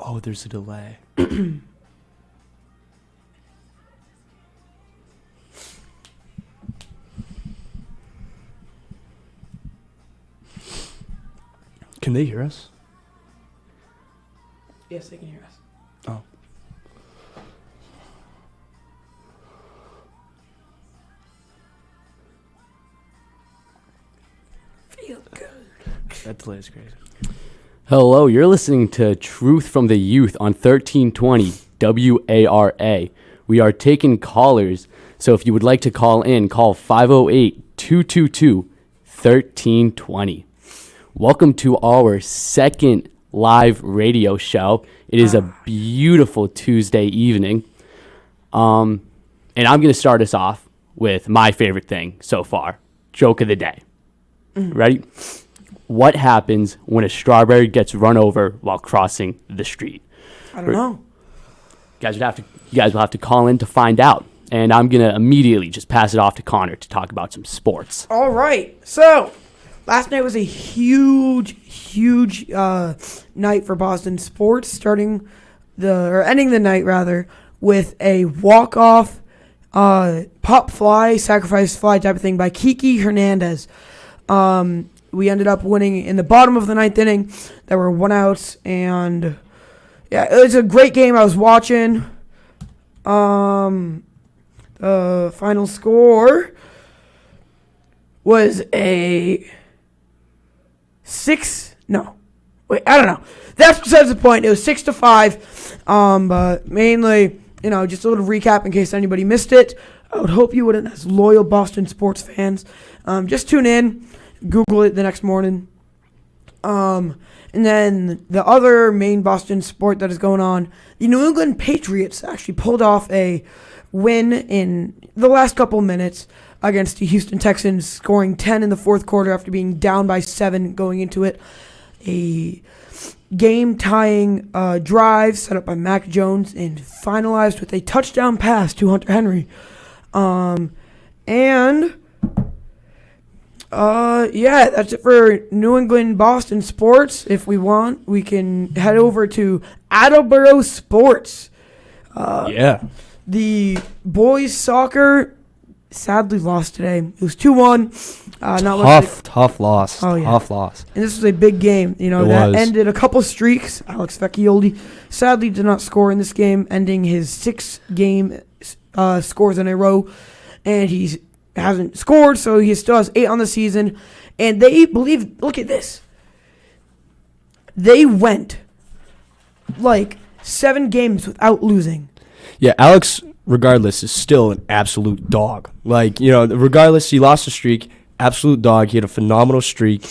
Oh, there's a delay. Can they hear us? Yes, they can hear us. Oh. Feel good. That delay is crazy. Hello, you're listening to Truth from the Youth on 1320 WARA. We are taking callers, so if you would like to call in, call 508-222-1320. Welcome to our second live radio show. It is a beautiful Tuesday evening. And I'm going to start us off with my favorite thing so far, joke of the day. Ready? What happens when a strawberry gets run over while crossing the street? I don't know. You guys will have to call in to find out. And I'm going to immediately just pass it off to Connor to talk about some sports. All right. So, last night was a huge night for Boston sports, ending the night rather with a walk-off pop fly, sacrifice fly type of thing by Kiki Hernandez. We ended up winning in the bottom of the ninth inning. There were 1 outs, and yeah, it was a great game. I was watching. The final score was a 6. No, wait, I don't know. That's besides the point. It was 6-5. But mainly, just a little recap in case anybody missed it. I would hope you wouldn't, as loyal Boston sports fans. Just tune in. Google it the next morning. And then the other main Boston sport that is going on, the New England Patriots actually pulled off a win in the last couple minutes against the Houston Texans, scoring 10 in the fourth quarter after being down by 7 going into it. A game-tying drive set up by Mac Jones and finalized with a touchdown pass to Hunter Henry. Yeah, that's it for New England Boston sports. If we want, we can head over to Attleboro sports. The boys soccer sadly lost today. It was 2-1. Tough loss. Oh, yeah. Tough loss. And this was a big game. That ended a couple streaks. Alex Vecchioli sadly did not score in this game, ending his 6-game scores in a row. And he hasn't scored, so he still has 8 on the season. And they believe, look at this. They went 7 games without losing. Yeah, Alex, regardless, is still an absolute dog. Regardless, he lost a streak. Absolute dog. He had a phenomenal streak.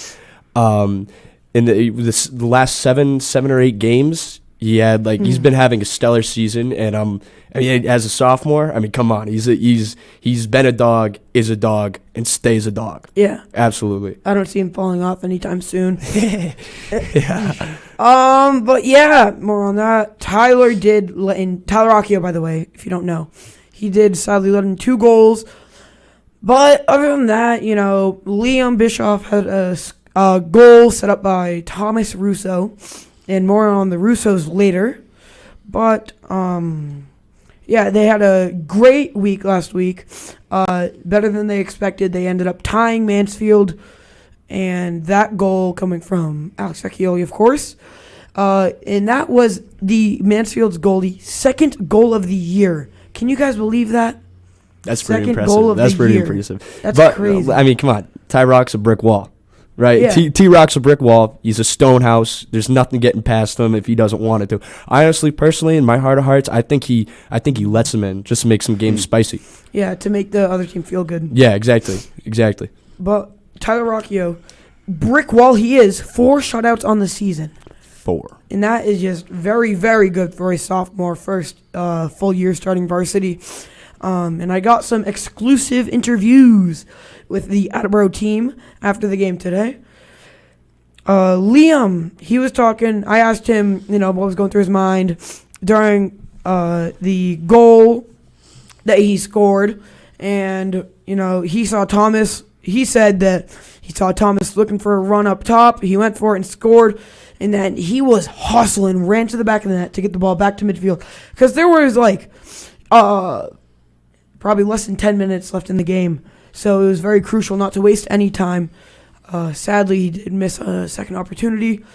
In the last 7 or 8 games, he had he's been having a stellar season. And as a sophomore, come on, he's been a dog, is a dog, and stays a dog. Yeah, absolutely. I don't see him falling off anytime soon. Yeah. But yeah, more on that. Tyler Rocchio, by the way, if you don't know, he did sadly let in 2 goals. But other than that, Liam Bischoff had a goal set up by Thomas Russo, and more on the Russos later. But yeah, they had a great week last week. Better than they expected. They ended up tying Mansfield, and that goal coming from Alex Vecchioli, of course. And that was the Mansfield's goalie, 2nd goal of the year. Can you guys believe that? That's pretty impressive. That's pretty impressive. That's crazy. Come on. Ty Rock's a brick wall, right? Yeah. T-Rock's a brick wall. He's a stone house. There's nothing getting past him if he doesn't want it to. I honestly, personally, in my heart of hearts, I think he lets him in just to make some games spicy. Yeah, to make the other team feel good. Yeah, exactly. But Tyler Rocchio, brick wall he is, 4 shutouts on the season. 4. And that is just very, very good for a sophomore, first full year starting varsity. And I got some exclusive interviews with the Attleboro team after the game today. Liam, he was talking. I asked him, what was going through his mind during the goal that he scored. And, he saw Thomas. He said that He saw Thomas looking for a run up top. He went for it and scored. And then he was hustling, ran to the back of the net to get the ball back to midfield. Because there was probably less than 10 minutes left in the game. So it was very crucial not to waste any time. Sadly, he did miss a second opportunity.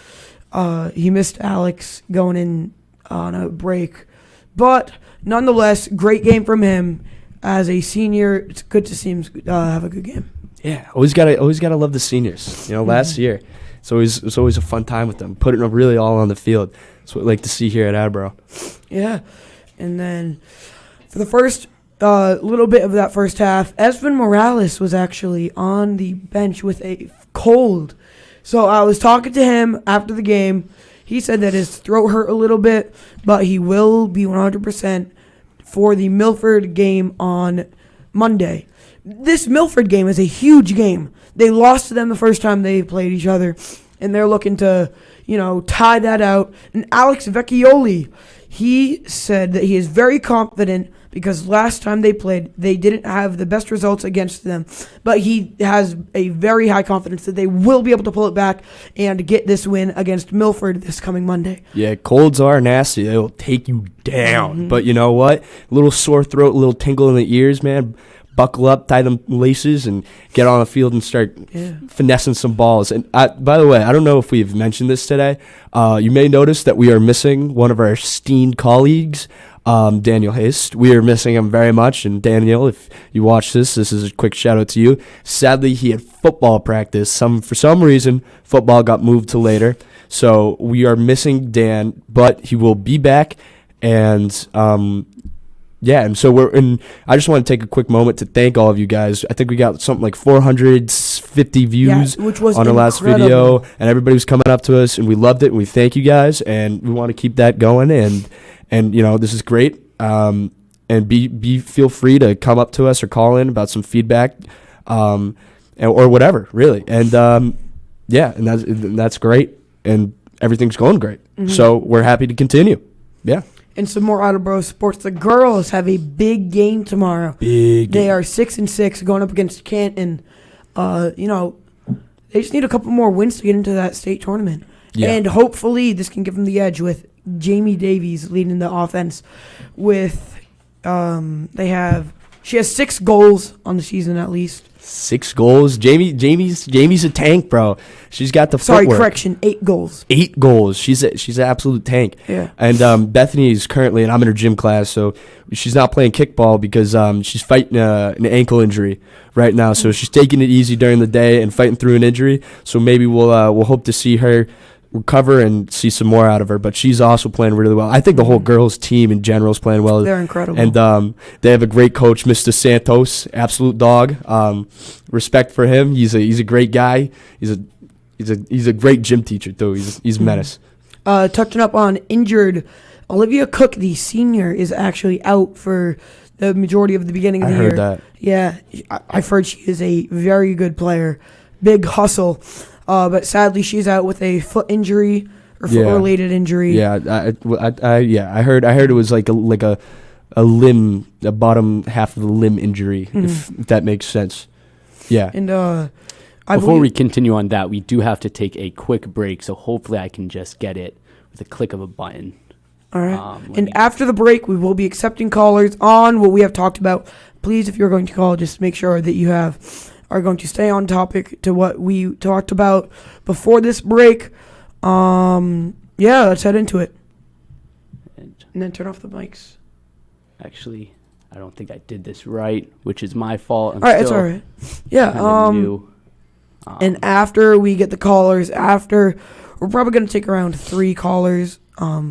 He missed Alex going in on a break. But nonetheless, great game from him. As a senior, it's good to see him have a good game. Yeah, always gotta love the seniors. Last year, it's always a fun time with them, putting them really all on the field. That's what I like to see here at Attleboro. Yeah, and then for the first little bit of that first half, Esvin Morales was actually on the bench with a cold. So I was talking to him after the game. He said that his throat hurt a little bit, but he will be 100% for the Milford game on Monday. This Milford game is a huge game. They lost to them the first time they played each other, and they're looking to, tie that out. And Alex Vecchioli, he said that he is very confident because last time they played, they didn't have the best results against them. But he has a very high confidence that they will be able to pull it back and get this win against Milford this coming Monday. Yeah, colds are nasty. They will take you down. Mm-hmm. But you know what? A little sore throat, a little tingle in the ears, man. Buckle up, tie them laces, and get on the field and start finessing some balls. And by the way, I don't know if we've mentioned this today. You may notice that we are missing one of our esteemed colleagues, Daniel Hast. We are missing him very much. And Daniel, if you watch this is a quick shout out to you. Sadly, he had football practice. For some reason, football got moved to later. So we are missing Dan, but he will be back. And and so I just want to take a quick moment to thank all of you guys. I think we got something like 450 views which was on our last video, and everybody was coming up to us, and we loved it, and we thank you guys, and we want to keep that going, and this is great. And feel free to come up to us or call in about some feedback, or whatever, really. And and that's great, and everything's going great. Mm-hmm. So we're happy to continue. Yeah. And some more Attleboro sports. The girls have a big game tomorrow. They are 6-6 going up against Canton. They just need a couple more wins to get into that state tournament. Yeah. And hopefully this can give them the edge with Jamie Davies leading the offense. She has 6 goals on the season at least. 6 goals. Jamie's a tank, bro. She's got the footwork. 8 goals. 8 goals. She's an absolute tank. Yeah. And Bethany is currently, and I'm in her gym class, so she's not playing kickball because she's fighting an ankle injury right now. So she's taking it easy during the day and fighting through an injury. So maybe we'll hope to see her recover and see some more out of her, but she's also playing really well. I think the whole girls team in general is playing well. They're incredible. And they have a great coach, Mr. Santos, absolute dog. Respect for him. He's a great guy. He's a great gym teacher too. He's a menace. Touching up on injured, Olivia Cook, the senior, is actually out for the majority of the beginning of the year. I heard that. Yeah, I've heard she is a very good player. Big hustle. But sadly, she's out with a foot injury or foot-related injury. Yeah, I heard it was like a limb, the bottom half of the limb injury, if that makes sense. Yeah. And before we continue on that, we do have to take a quick break, so hopefully I can just get it with a click of a button. All right. And after the break, we will be accepting callers on what we have talked about. Please, if you're going to call, just make sure that you are going to stay on topic to what we talked about before this break. Let's head into it. And then turn off the mics. Actually, I don't think I did this right, which is my fault. It's all right. Yeah. And after we get the callers, we're probably going to take around 3 callers.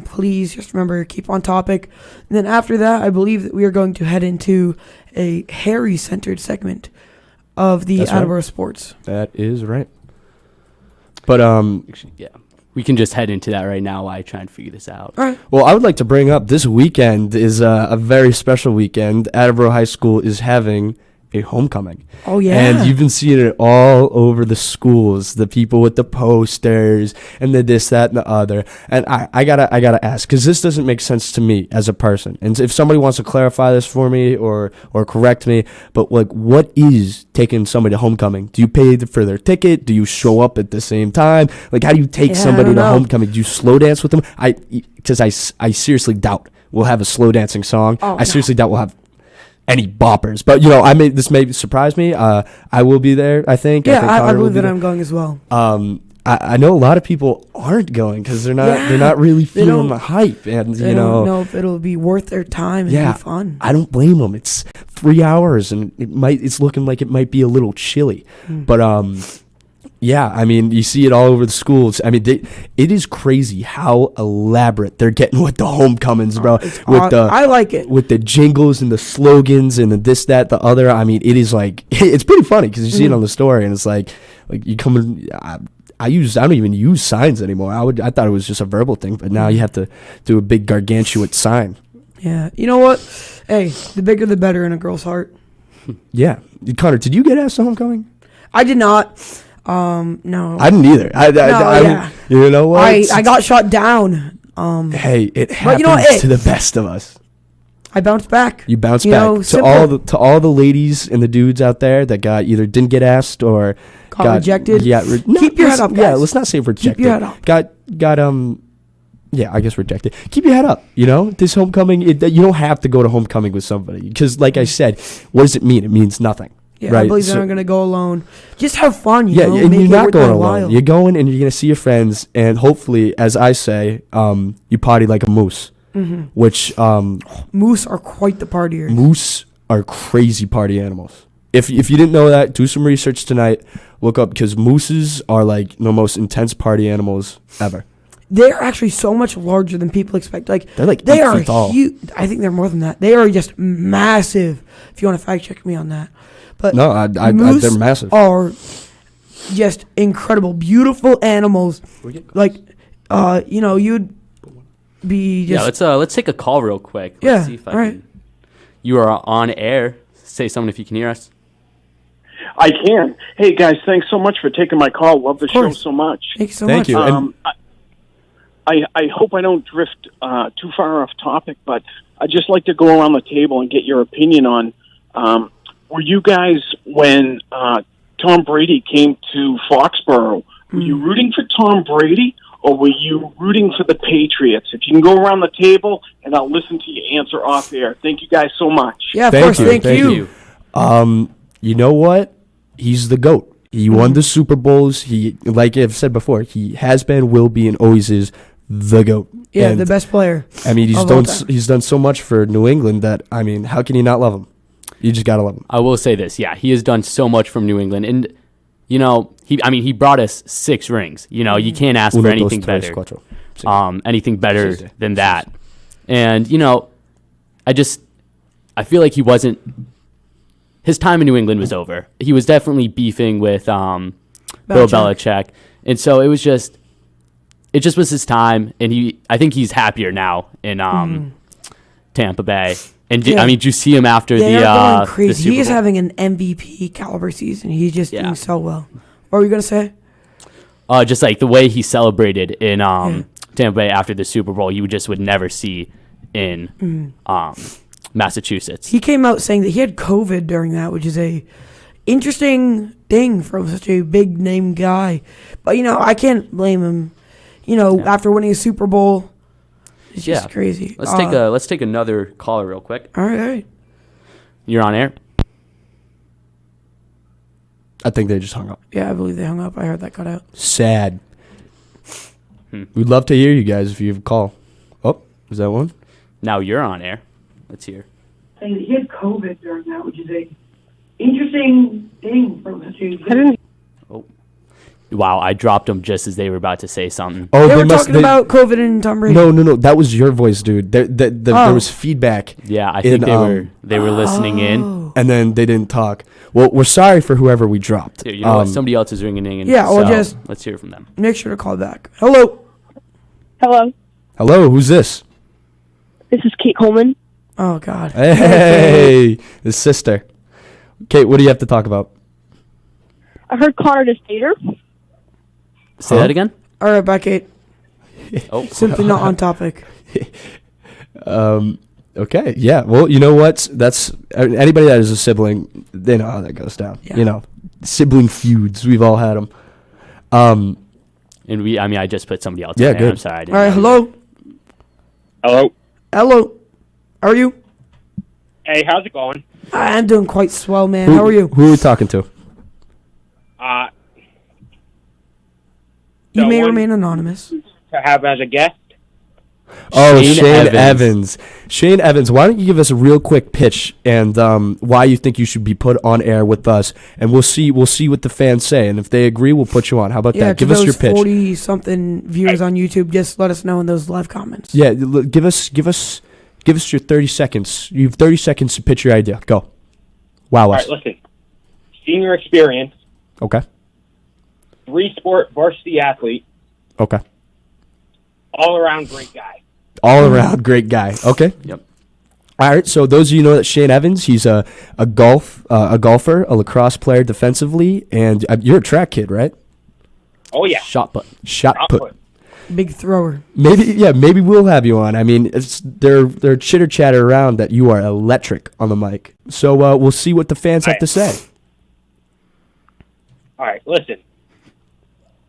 Please just remember, keep on topic. And then after that, I believe that we are going to head into a Harry-centered segment of the Attleboro Sports. That is right. But we can just head into that right now while I try and figure this out. All right. Well, I would like to bring up this weekend is a very special weekend. Attleboro High School is having a homecoming. Oh, yeah. And you've been seeing it all over the schools, the people with the posters and the this, that, and the other. And I gotta ask, because this doesn't make sense to me as a person. And if somebody wants to clarify this for me or correct me, but like, what is taking somebody to homecoming? Do you pay for their ticket? Do you show up at the same time? Like, how do you take somebody to homecoming? Do you slow dance with them? Because I seriously doubt we'll have a slow dancing song. I seriously doubt we'll have any boppers, but this may surprise me. I will be there, I think. Yeah, I believe that I'm going as well. I know a lot of people aren't going because they're not really feeling the hype, and they don't know if it'll be worth their time and be fun. I don't blame them. It's 3 hours, and it's looking like it might be a little chilly, but yeah, I mean, you see it all over the schools. I mean, it is crazy how elaborate they're getting with the homecomings, bro. I like it. With the jingles and the slogans and the this, that, the other. I mean, it is like, it's pretty funny because you see it on the story and it's like you come in. I don't even use signs anymore. I thought it was just a verbal thing, but now you have to do a big gargantuan sign. Yeah. You know what? Hey, the bigger the better in a girl's heart. Yeah. Connor, did you get asked to homecoming? I did not. No. I didn't either. You know what? I got shot down. Hey, it happens to the best of us. I bounced back. You bounced back. To all the ladies and the dudes out there that didn't get asked or got rejected. Yeah, keep your head up, guys. Yeah, let's not say rejected. Keep your head up. Got yeah, I guess rejected. Keep your head up. This homecoming, you don't have to go to homecoming with somebody because, like I said, what does it mean? It means nothing. Yeah, right? I believe they're not going to go alone. Just have fun, and you're not going alone. You're going and you're going to see your friends, and hopefully, as I say, you party like a moose. Which moose are quite the partiers. Moose are crazy party animals. If you didn't know that, do some research tonight. Look up, because mooses are like the most intense party animals ever. They're actually so much larger than people expect. Like they 8 feet tall. Huge. I think they're more than that. They are just massive. If you want to fact check me on that. But no, moose they're massive. Are just incredible, beautiful animals. Like, you'd be just. Yeah, let's take a call real quick. Let's see if I can. You are on air. Say something if you can hear us. I can. Hey guys, thanks so much for taking my call. Love the show so much. Thanks so much. Thank you. I hope I don't drift too far off topic, but I'd just like to go around the table and get your opinion on. Were you guys, when Tom Brady came to Foxborough, were you rooting for Tom Brady or were you rooting for the Patriots? If you can go around the table, and I'll listen to you answer off air. Thank you guys so much. Yeah, of course. Thank you. You know what? He's the GOAT. He won the Super Bowls. He, like I've said before, he has been, will be, and always is the GOAT. Yeah, the best player. I mean, he's done so much for New England that, I mean, how can you not love him? You just gotta love him. I will say this, he has done so much from New England, and he brought us 6 rings. You can't ask for anything better. Anything better than that. And I feel like he wasn't. His time in New England was over. He was definitely beefing with Bill Belichick, and so it just was his time. And I think he's happier now in Tampa Bay. And did you see him after the Super Bowl? He is having an MVP caliber season. He's just doing so well. What were you gonna say? Just like the way he celebrated in Tampa Bay after the Super Bowl, you would never see in Massachusetts. He came out saying that he had COVID during that, which is a interesting thing from such a big name guy. But I can't blame him. After winning a Super Bowl. It's just crazy. Let's take another caller real quick. All right. You're on air. I think they just hung up. Yeah, I believe they hung up. I heard that cut out. Sad. We'd love to hear you guys if you have a call. Oh, is that one? Now you're on air. Let's hear. Saying that he had COVID during that, which is a interesting thing from a. Wow, I dropped them just as they were about to say something. Oh, they were talking about COVID and Tom Brady. No, that was your voice, dude. There was feedback. Yeah, I think they were listening in, and then they didn't talk. Well, we're sorry for whoever we dropped. Dude, you know what? Somebody else is ringing in. Just let's hear from them. Make sure to call back. Hello. Hello. Who's this? This is Kate Coleman. Oh God. Hey, his sister. Kate, what do you have to talk about? I heard Connor just ate her. Say that again? All right, bye, Kate. Oh, Simply not on topic. Okay, yeah. Well, you know what? That's anybody that is a sibling, they know how that goes down. Yeah. You know, sibling feuds. We've all had them. and I just put somebody else Yeah, on there. good. I'm sorry. I All didn't right, know. hello. Hello. Hello. How are you? Hey, how's it going? I'm doing quite swell, man. How are you? Who are we talking to? You may one- remain anonymous. To have as a guest. Oh, Shane Shane Evans. Evans. Shane Evans, why don't you give us a real quick pitch and why you think you should be put on air with us, and we'll see what the fans say, and if they agree, we'll put you on. How about Yeah, that? to Give us your those pitch. 40-something viewers on YouTube, just let us know in those live comments. Yeah, give us your 30 seconds. You have 30 seconds to pitch your idea. Go. Wow All us. right, listen. Senior experience, Okay. 3-sport varsity athlete, Okay. all around great guy. All around great guy. Okay. Yep. All right. So those of you know that Shane Evans, he's a golfer, a lacrosse player defensively, and you're a track kid, right? Oh yeah. Shot put. Shot put. Output. Big thrower. Maybe we'll have you on. I mean, they're chitter chatter around that you are electric on the mic. So we'll see what the fans have to say. All right, listen.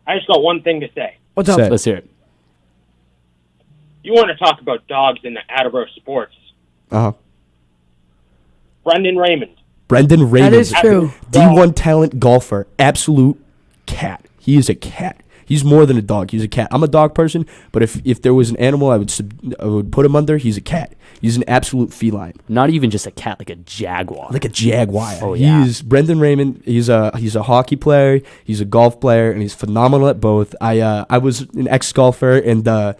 I just got one thing to say. What's up? Say it. Let's hear it. You want to talk about dogs in the Attleboro sports? Uh huh. Brendan Raymond. Brendan Raymond. That is true. D1 talent golfer. Absolute cat. He is a cat. He's more than a dog. He's a cat. I'm a dog person, but if there was an animal I would put him under, he's a cat. He's an absolute feline. Not even just a cat, like a jaguar. Like a jaguar. Oh, yeah. He's Brendan Raymond. He's a hockey player. He's a golf player, and he's phenomenal at both. I was an ex golfer, and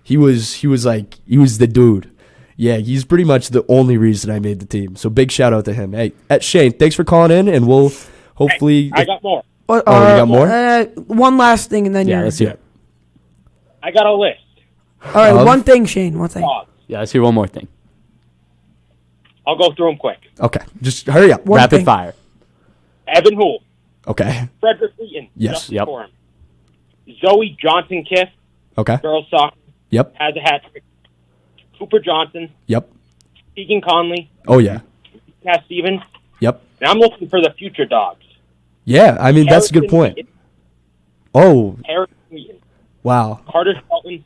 he was the dude. Yeah, he's pretty much the only reason I made the team. So big shout out to him. Hey, Shane, thanks for calling in, and we'll hopefully. I got more. What, Oh, you got more? One last thing, and then Yeah, you're. let's hear it. I got a list. All right, Of? one thing, Shane. One thing. Dogs. Yeah, let's hear one more thing. I'll go through them quick. Okay, just hurry up. One Rapid thing. fire. Evan Houle. Okay. Frederick Wheaton. Yes. Justice Yep. for him. Zoe Johnson-Kiff. Okay. Girls soccer. Yep. Has a hat trick. Cooper Johnson. Yep. Keegan Conley. Oh yeah. Cass Stevens. Yep. And I'm looking for the future dogs. Yeah, I mean that's a good Harrison point. Wheaton, Oh Harrison Wheaton. wow. Carter Shelton.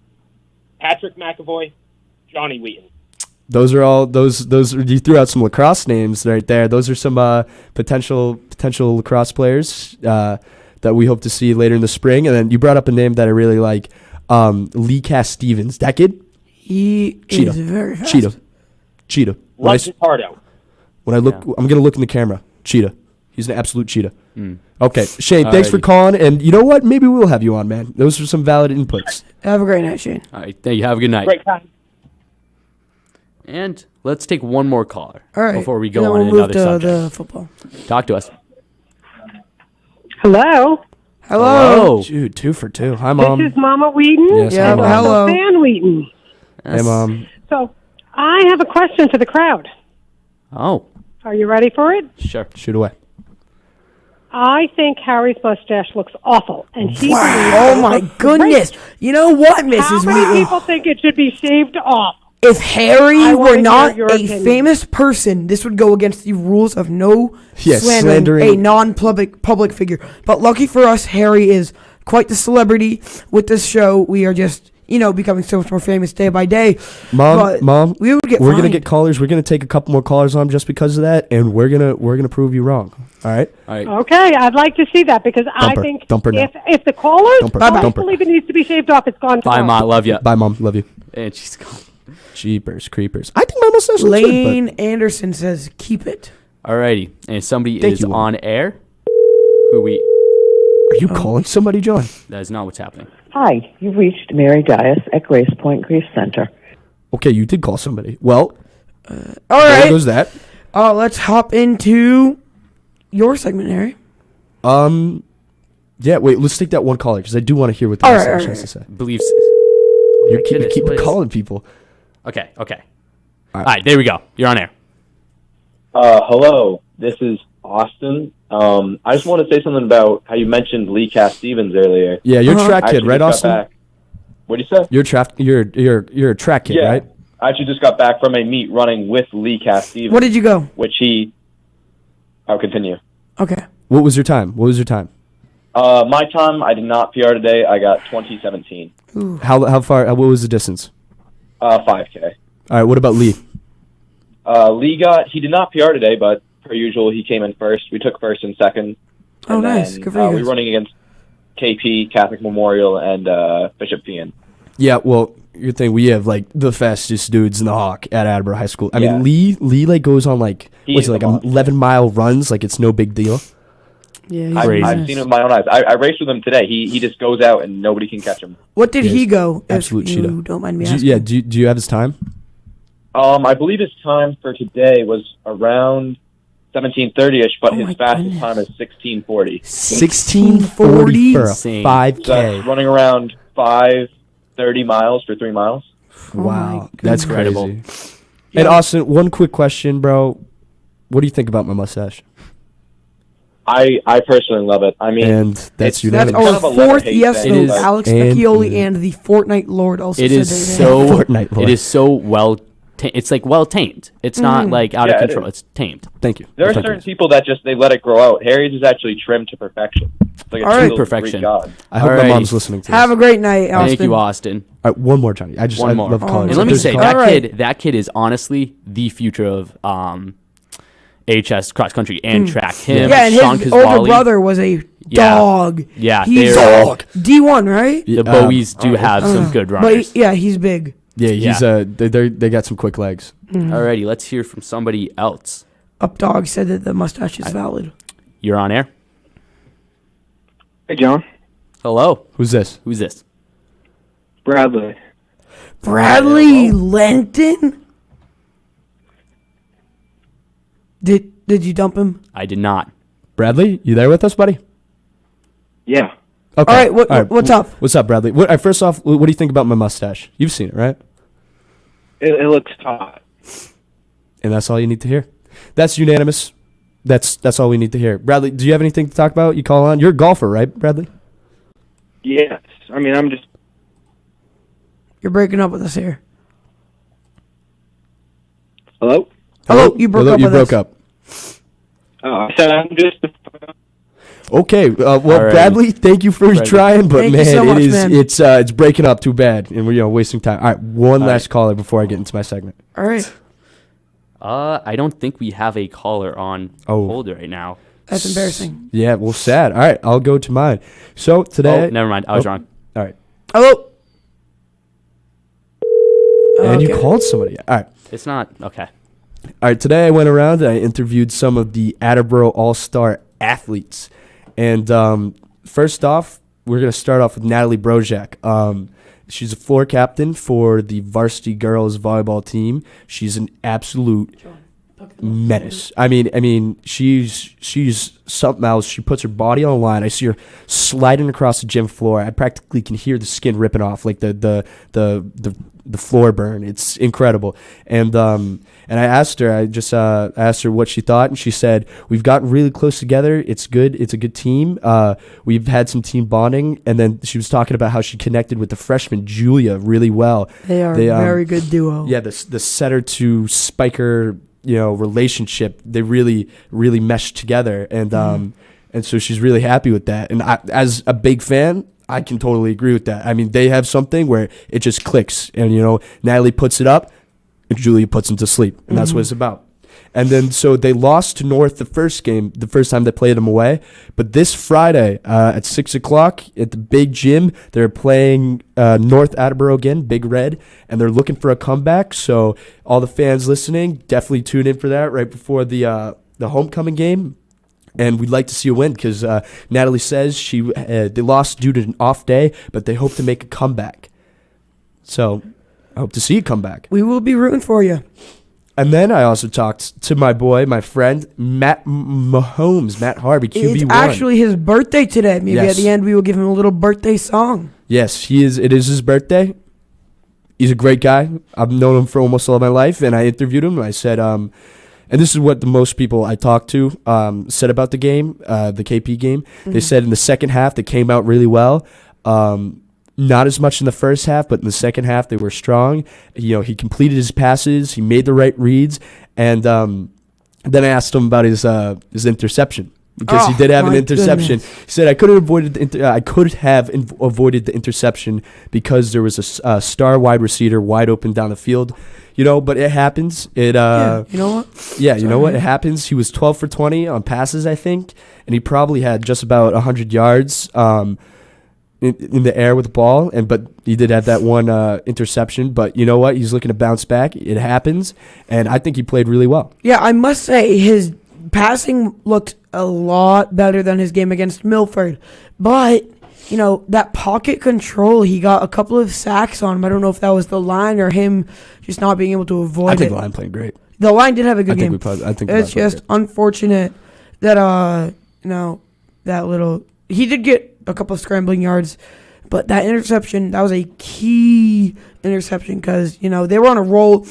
Patrick McAvoy. Johnny Wheaton. Those are all those you threw out some lacrosse names right there. Those are some potential lacrosse players that we hope to see later in the spring. And then you brought up a name that I really like, Lee Cass Stevens. That kid? He Cheetah. is very fast. Cheetah. When I, Loves his heart out. when I look, I'm gonna look in the camera. Cheetah. He's an absolute cheetah. Okay, Shane, thanks for Alrighty. calling. And you know what? Maybe we'll have you on, man. Those are some valid inputs. Have a great night, Shane. All right, thank you. Have a good night. Great time. And let's take one more caller All right. before we and go then on we'll another move to subject. the football. Talk to us. Hello, Hello. Dude, 2 for 2. Hi, this Mom. is Mama Wheaton. Yes, Yeah, hi, Mom. hello. Fan Wheaton. Hey, Mom. So, I have a question for the crowd. Oh, Are you ready for it? sure. Shoot away. I think Harry's mustache looks awful, and he Wow. Oh, my goodness. You know what, How Mrs. many Wheaton? people think it should be shaved off? If Harry I wanna were hear not your a opinion. famous person, this would go against the rules of no Yes, slandering a slandering. non-public figure. But lucky for us, Harry is quite the celebrity. With this show, we are just, becoming so much more famous day by day. But Mom, we would get we're gonna fined. get callers. We're gonna take a couple more callers on just because of that, and we're gonna prove you wrong. All right. All right. Okay, I'd like to see that because I her. think Dump her now. if the callers Dump her. don't Dump her. believe it needs to be shaved off, it's gone. Bye, tomorrow. Ma. Love you. Bye, Mom. Love you. And she's gone. Jeepers creepers. I think my mustache looks good, Lane Anderson says, "Keep it." Alrighty. And somebody Thank is you, Lynn. on air. Who we? but are you calling somebody, John? That is not what's happening. Hi, you've reached Mary Dias at Grace Point Grief Center. Okay, you did call somebody. Well, All there right. goes that. Let's hop into your segment, Harry. Yeah. Wait. Let's take that one caller because I do want to hear what the All mustache right, has to say. Believes. You keep goodness, what is- calling people. Okay. All All right. There we go. You're on air. Hello. This is Austin. I just want to say something about how you mentioned Lee Cass Stevens earlier. Yeah, you're a track kid, right, Austin? What do you say? You're a track kid, right? I actually just got back from a meet running with Lee Cass Stevens. What did you go? I'll continue. Okay. What was your time? My time, I did not PR today. I got 2017. Ooh. How far? What was the distance? 5K. All right. What about Lee? He did not PR today, but per usual, he came in first. We took first and second. Oh, and nice. Then, Good for you. we were running against KP, Catholic Memorial, and Bishop Fian. Yeah, well, your thing, we have like the fastest dudes in the Hawk at Attleboro High School. I Yeah. mean, Lee like goes on like He's 11-mile runs, like it's no big deal. Yeah, I've seen it with my own eyes. I raced with him today. He just goes out and nobody can catch him. What did he go? Absolute if you cheetah. don't mind me asking. Do you have his time? I believe his time for today was around 17:30ish, but his fastest time is 16:40. 16:40 for a Insane. 5K. So that's running around 5:30 miles for 3 miles. Wow, that's Incredible. crazy. And Austin, one quick question, bro. What do you think about my mustache? I personally love it. I mean, And that's That's unanimous. kind our of a fourth love-hate yes thing, vote. but- Alex And- Vecchioli and the Fortnite Lord also It said is their name. so. Fortnite Lord. It is so well. It's like well tamed. It's not like out Yeah, of it control. is. It's tamed. Thank you. there are Thank you. certain people that just they let it grow out. Harry's is actually trimmed to perfection. It's like a All right. chiseled Perfection. Greek god. I hope Alrighty. my mom's listening to this. Have a great night, Austin. Thank you, Austin. All right, one more, Johnny. I One more. love calling. And let me There's a say call. that Alright. that kid is honestly the future of HS cross country and track. Him, Yeah, and Sean his older Kazwali, brother was a Yeah. dog. Yeah, He's they're- D1, right? The Bowies do have some good runners. But yeah, he's big. Yeah, he's they got some quick legs. Alrighty, let's hear from somebody else. Updog said that the mustache is valid. You're on air. Hey, John. Hello. Who's this? Who's this? Bradley. Bradley Lenton? Did you dump him? I did not. Bradley, you there with us, buddy? Yeah. Okay. All right, what's up? What's up, Bradley? First off, what do you think about my mustache? You've seen it, right? It looks hot. And that's all you need to hear. That's unanimous. That's all we need to hear. Bradley, do you have anything to talk about? You call on? You're a golfer, right, Bradley? Yes. I mean, I'm just... You're breaking up with us here. Hello? Hello, you broke up You with broke us. up. Oh, I said I'm just... Okay, well, Alrighty. Bradley, thank you for Bradley. trying, but Thank you man, so much, it is man. it's breaking up too bad, and we're wasting time. All right, one last caller before I get into my segment. All right. I don't think we have a caller on hold right now. That's embarrassing. Yeah, well, sad. All right, I'll go to mine. So today, Oh, never mind. I was wrong. All right, Hello? and you Okay. called somebody. All right. It's not okay. All right, today I went around and I interviewed some of the Attleboro All-Star athletes. And first off, we're going to start off with Natalie Brojak. She's a floor captain for the varsity girls volleyball team. She's an absolute menace. I mean, she's something else. She puts her body on the line. I see her sliding across the gym floor. I practically can hear the skin ripping off, like the floor burn. It's incredible. And I asked her. I just asked her what she thought, and she said, "We've gotten really close together. It's good. It's a good team. We've had some team bonding." And then she was talking about how she connected with the freshman Julia really well. They are a very good duo. Yeah, the setter to spiker, relationship, they really meshed together, and so she's really happy with that. And I, as a big fan, I can totally agree with that. I mean, they have something where it just clicks, and Natalie puts it up, and Julia puts him to sleep, and that's what it's about. And then so they lost to North the first time they played them away. But this Friday at 6:00 at the big gym, they're playing North Attleboro again, Big Red, and they're looking for a comeback. So all the fans listening, definitely tune in for that right before the homecoming game. And we'd like to see a win because Natalie says they lost due to an off day, but they hope to make a comeback. So I hope to see you come back. We will be rooting for you. And then I also talked to my friend, Matt Mahomes, Matt Harvey, QB1. It's actually his birthday today. Maybe Yes. at the end we will give him a little birthday song. Yes, he is. It is his birthday. He's a great guy. I've known him for almost all of my life, and I interviewed him. And I said, and this is what the most people I talked to said about the game, the KP game. They said in the second half they came out really well. Not as much in the first half, but in the second half they were strong. He completed his passes, he made the right reads, and then I asked him about his interception. Because he did have an interception. Goodness. He said I could have avoided the interception because there was a star wide receiver wide open down the field. But it happens. You know what? Yeah, you know what? It happens. He was 12 for 20 on passes, I think, and he probably had just about 100 yards in the air with the ball. But he did have that one interception. But you know what? He's looking to bounce back. It happens, and I think he played really well. Yeah, I must say his passing looked a lot better than his game against Milford. But, that pocket control, he got a couple of sacks on him. I don't know if that was the line or him just not being able to avoid it. I think the line played great. The line did have a good game. I think it's just unfortunate that, he did get a couple of scrambling yards. But that interception, that was a key interception because, they were on a roll.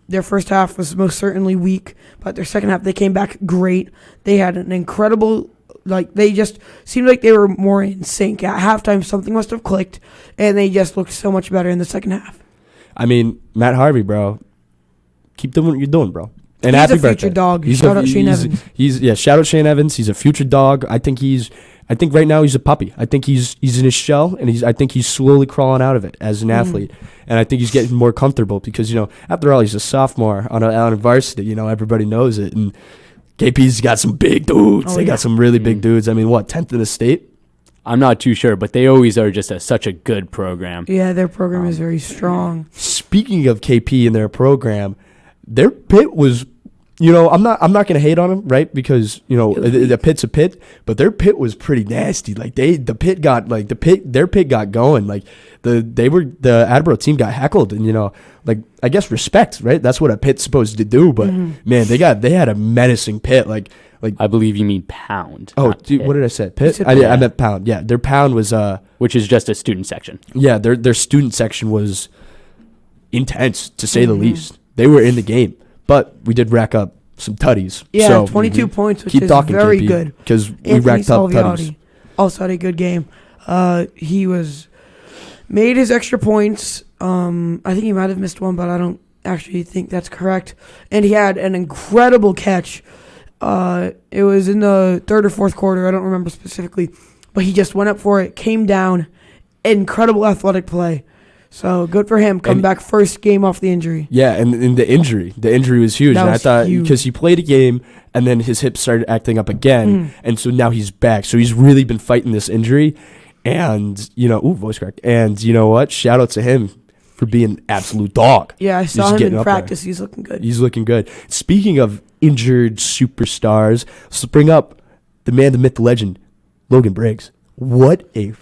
Their first half was most certainly weak, but their second half, they came back great. They had an incredible, they just seemed like they were more in sync. At halftime, something must have clicked, and they just looked so much better in the second half. I mean, Matt Harvey, bro, keep doing what you're doing, bro. And he's happy a future birthday. dog. Shout out Shane Evans. Shout out Shane Evans. He's a future dog. I think right now he's a puppy. I think he's in his shell, and I think he's slowly crawling out of it as an athlete. And I think he's getting more comfortable because, after all, he's a sophomore on a varsity. Everybody knows it. And KP's got some big dudes. They got some really big dudes. I mean, 10th in the state? I'm not too sure, but they always are just such a good program. Yeah, their program is very strong. Speaking of KP and their program, their pit was, I'm not going to hate on them, right? Because the pit's a pit, but their pit was pretty nasty. Like their pit got going. Like the Attleboro team got heckled, and I guess respect, right? That's what a pit's supposed to do. But man, they had a menacing pit. Like I believe you mean pound. Oh, dude, what did I say? Pit? I meant pound. Yeah, their pound was which is just a student section. Yeah, their student section was intense to say the least. They were in the game. But we did rack up some tutties. Yeah, so 22 points, which keep is talking, very KP, good. Because we racked up tutties. Also had a good game. He made his extra points. I think he might have missed one, but I don't actually think that's correct. And he had an incredible catch. It was in the third or fourth quarter. I don't remember specifically. But he just went up for it, came down. Incredible athletic play. So good for him. Come back first game off the injury. Yeah, and the injury was huge. And I thought because he played a game and then his hip started acting up again, and so now he's back. So he's really been fighting this injury, and voice crack. And you know what? Shout out to him for being an absolute dog. Yeah, I saw him in practice. He's looking good. He's looking good. Speaking of injured superstars, let's bring up the man, the myth, the legend, Logan Briggs. What a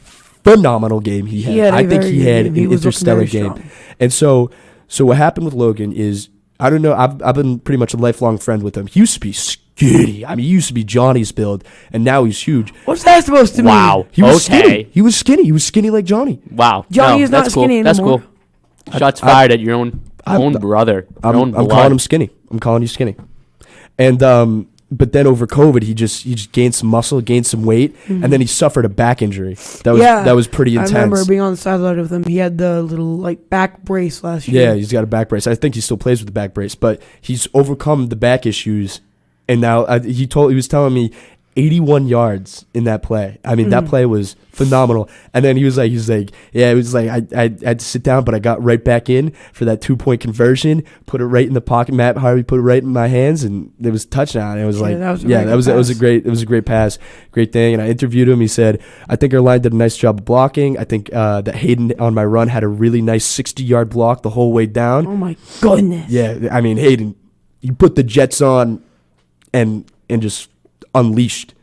phenomenal game he had. I think he had an interstellar game. And so what happened with Logan is, I don't know, I've been pretty much a lifelong friend with him. He used to be skinny. I mean, he used to be Johnny's build, and now he's huge. What's that supposed to mean? Wow. He was skinny. He was skinny. He was skinny like Johnny. Wow. Johnny is not skinny anymore. That's cool. Shots fired at your own brother. I'm calling him skinny. I'm calling you skinny. And but then over COVID, he just gained some muscle, gained some weight, and then he suffered a back injury. That was pretty intense. I remember being on the sideline with him. He had the little back brace last year. Yeah, he's got a back brace. I think he still plays with the back brace, but he's overcome the back issues, and now he was telling me 81 yards in that play. I mean, that play was phenomenal. And then he was like, yeah, it was like I had to sit down, but I got right back in for that 2-point conversion, put it right in the pocket. Matt Harvey put it right in my hands, and it was a touchdown. It was that was a great pass, great thing. And I interviewed him. He said, I think our line did a nice job of blocking. I think that Hayden on my run had a really nice 60-yard block the whole way down. Oh my goodness. Yeah, I mean, Hayden, you put the Jets on and just unleashed.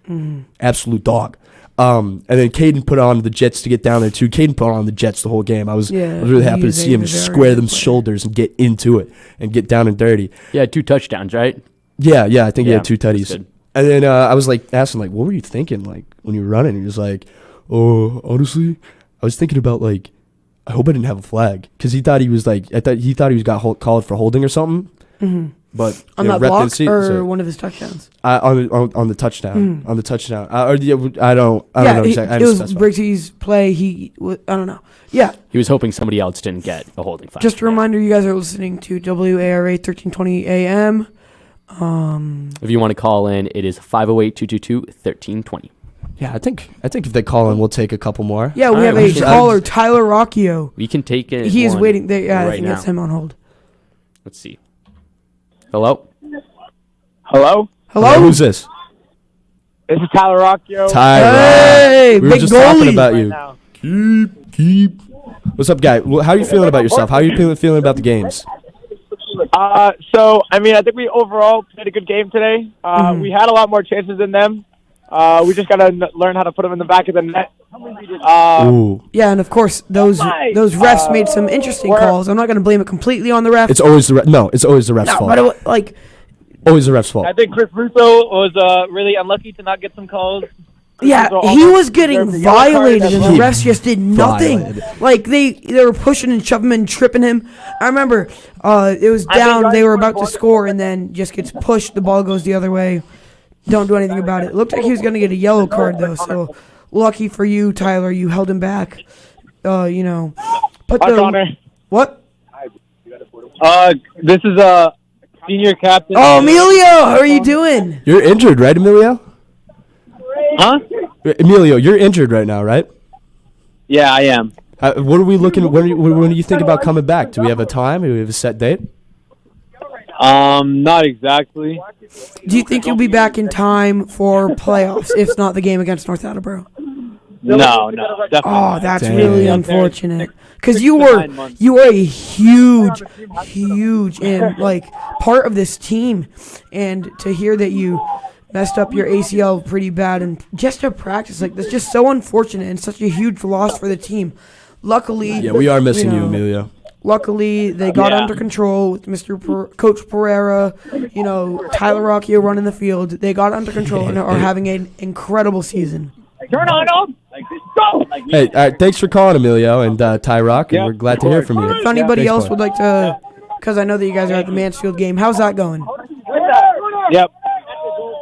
Absolute dog. And then Caden put on the Jets to get down there too. Caden put on the Jets the whole game. I was really happy to see him square them shoulders and get into it and get down and dirty. He had 2 touchdowns, right? Yeah, I think he had 2 tutties. And then I was asking what were you thinking when you were running? He was like, oh, honestly, I was thinking about I hope I didn't have a flag, because he thought he was got called for holding or something. but On you know, that rep block the seat, or so- one of his touchdowns? on the touchdown. On the touchdown. I don't know exactly. I It just was specify. Briggsy's play. I don't know. Yeah. He was hoping somebody else didn't get a holding flag. Just a reminder, you guys are listening to WARA 1320 AM. If you want to call in, it is 508-222-1320. Yeah, I think if they call in, we'll take a couple more. Yeah, we All have right, a we should- caller, Tyler Rocchio. We can take it. He is one waiting. I right think now. that's him on hold. Let's see. Hello? Hello? Hello? Who's this? This is Tyler Rocchio. Hey, we were big just talking goalie. about Right you. now. Keep. What's up, guy? How are you feeling about yourself? How are you feeling about the games? So, I mean, I think we overall played a good game today. We had a lot more chances than them. We just got to learn how to put them in the back of the net. Ooh, Yeah, and of course, those refs made some interesting calls. I'm not going to blame it completely on the refs. it's always it's always the ref's No, fault. but Always the ref's fault. I think Chris Russo was really unlucky to not get some calls. yeah, Russo he almost was getting deserved a yellow card violated, as and well. the refs just did nothing. Violated. Like they were pushing and shoving him and tripping him. I remember it was down. They were about to score, and then just gets pushed. The ball goes the other way. Don't do anything about it. It looked like he was going to get a yellow card though. So lucky for you, Tyler, you held him back. Put Hi, Connor. what? This is a senior captain. Oh, Emilio, how are you doing? You're injured, right, Emilio? Huh? Emilio, you're injured right now, right? Yeah, I am. What are we looking? When do you think about coming back? Do we have a time? Do we have a set date? Not exactly. Do you think you'll be back in time for playoffs, if not the game against North Attleboro? No, definitely. Oh, that's Damn. really unfortunate. Because you were a huge and part of this team, and to hear that you messed up your ACL pretty bad and just to practice like that's just so unfortunate and such a huge loss for the team. Luckily, Yeah, we are missing you, Emilio. Luckily, they got under control with Coach Pereira, Tyler Rocchio running the field. They got under control and are having an incredible season. Turn on up. Go. Hey, thanks for calling, Emilio and Ty Rock, and we're glad to hear from you. If anybody Thanks, else bud. would like to, because I know that you guys are at the Mansfield game, how's that going? Yep.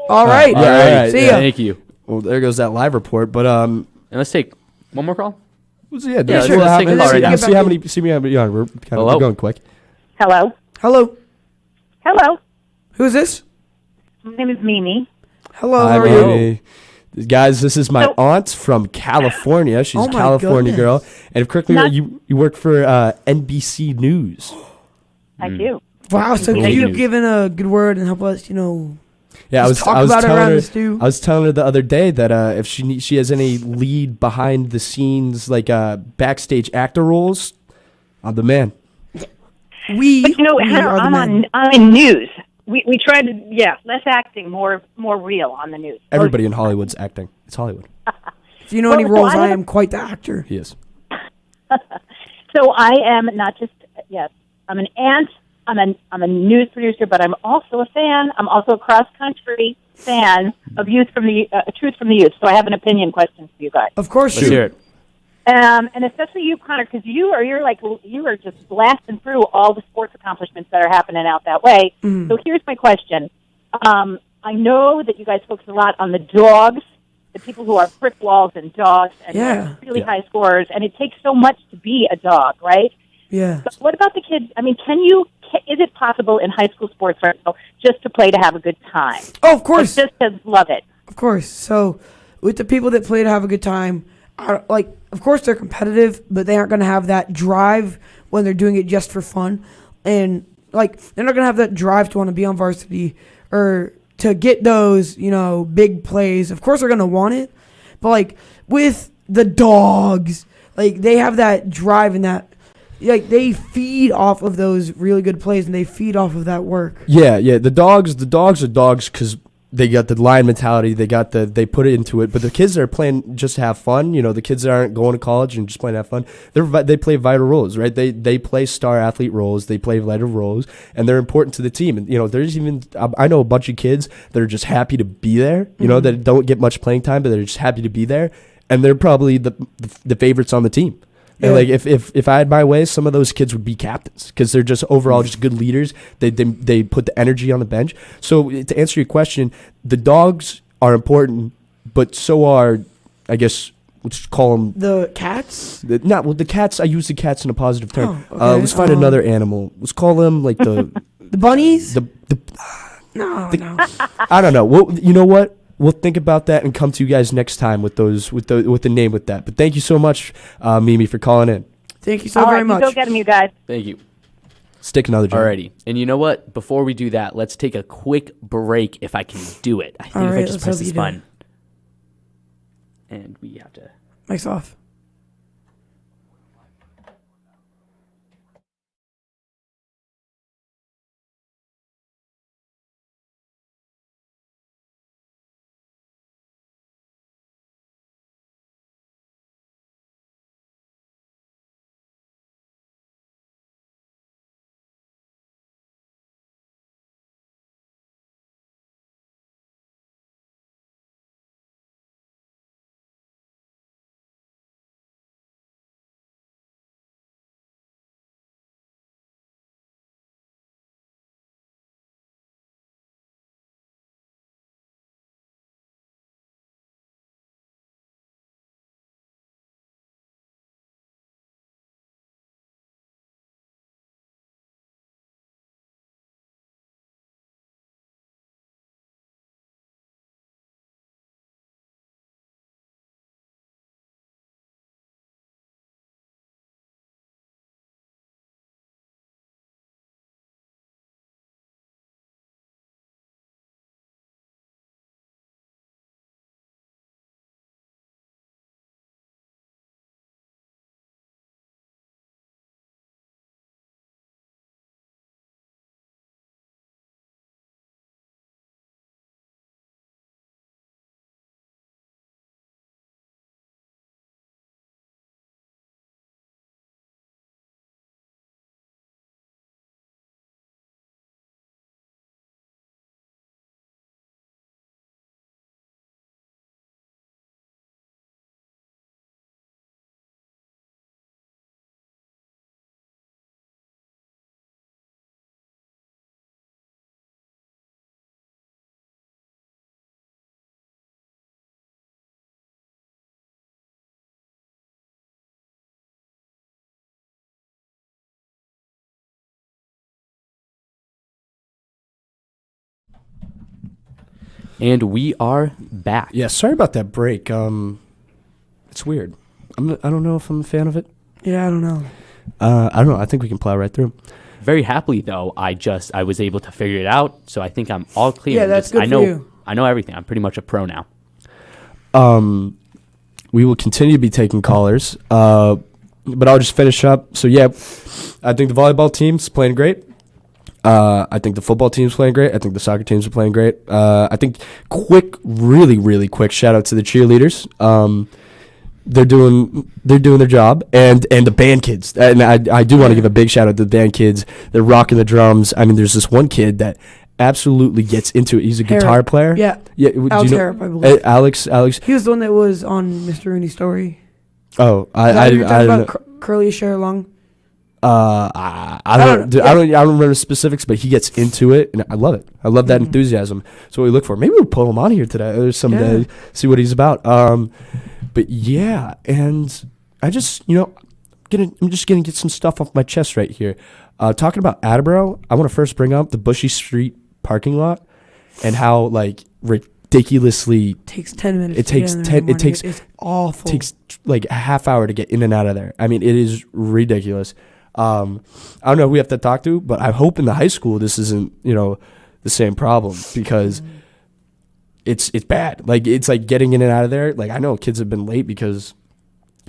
All right. All right. See ya. Thank you. Well, there goes that live report. But And let's take one more call. yeah, let's sure. take a call right now. see how many. Yeah, we're Hello? going quick. Hello. Hello. Hello. Who's this? My name is Mimi. Hello. Hi, How are you? baby. Guys, this is my aunt from California. She's Oh a my California goodness. girl. And if correctly, Not- you work for NBC News. I do. Wow. So Great can you news. give in a good word and help us, Yeah, I was talk I was about it telling around her the stew? I was telling her the other day that if she has any lead behind the scenes backstage actor roles, I'm the man. But we are the men. I'm in news. We try to less acting, more real on the news. Everybody in Hollywood's acting. It's Hollywood. If you know any Well, roles, so I I have- am quite the actor. He is. So I am not just I'm an aunt. I'm a news producer, but I'm also a fan. I'm also a cross country fan of Truth from the Youth. So I have an opinion question for you guys. Of course, Let's hear it. And especially you, Connor, because you are just blasting through all the sports accomplishments that are happening out that way. Mm. So here's my question. I know that you guys focus a lot on the dogs, the people who are brick walls and dogs and really high scorers, and it takes so much to be a dog, right? Yeah. But what about the kids? I mean, is it possible in high school sports right now just to play to have a good time? Oh, of course. Just to love it. Of course. So, with the people that play to have a good time, of course they're competitive, but they aren't going to have that drive when they're doing it just for fun. And, they're not going to have that drive to want to be on varsity or to get those, big plays. Of course they're going to want it. But, with the dogs, they have that drive and that, they feed off of those really good plays and they feed off of that work. Yeah. The dogs are dogs because they got the lion mentality. They put it into it. But the kids that are playing just to have fun, the kids that aren't going to college and just playing to have fun, they play vital roles, right? They play star athlete roles. They play vital roles, and they're important to the team. And there's even I know a bunch of kids that are just happy to be there. That don't get much playing time, but they're just happy to be there, and they're probably the favorites on the team. And like if I had my way, some of those kids would be captains because they're just overall just good leaders. They put the energy on the bench. So to answer your question, the dogs are important, but so are, I guess, let's call them the cats. The cats. I use the cats in a positive term. Oh, okay. Let's find another animal. Let's call them like the the bunnies. No. I don't know. Well, you know what? We'll think about that and come to you guys next time with the name with that. But thank you so much, Mimi, for calling in. Thank you so very much. Go get them, you guys. Thank you. Stick another job. Alrighty. And you know what? Before we do that, let's take a quick break if I can do it. I think if I just press this button. And we have to... Mic's off. And we are back. Yeah, sorry about that break. It's weird. I don't know if I'm a fan of it. Yeah, I don't know. I don't know. I think we can plow right through. Very happily, though, I was able to figure it out, so I think I'm all clear. Yeah, that's good for you. I know everything. I'm pretty much a pro now. We will continue to be taking callers, but I'll just finish up. So, yeah, I think the volleyball team's playing great. I think the football team's playing great. I think the soccer teams are playing great. I think really, really quick shout out to the cheerleaders. They're doing their job, and the band kids. And I do want to give a big shout out to the band kids. They're rocking the drums. I mean, there's this one kid that absolutely gets into it. He's a guitar player. Yeah. Alex Harrop, I believe. Alex. He was the one that was on Mr. Rooney's story. Oh, I didn't know. Curly Share Long. I don't remember the specifics, but he gets into it, and I love it. I love that enthusiasm. So what we look for. Maybe we'll pull him on here today or someday, see what he's about. But yeah, and I just, I'm just gonna get some stuff off my chest right here. Talking about Attleboro, I want to first bring up the Bushy Street parking lot and how ridiculously takes 10 minutes. It's awful. It takes like a half hour to get in and out of there. I mean, it is ridiculous. I don't know who we have to talk to, but I hope in the high school this isn't the same problem because it's bad. Like it's like getting in and out of there. Like I know kids have been late because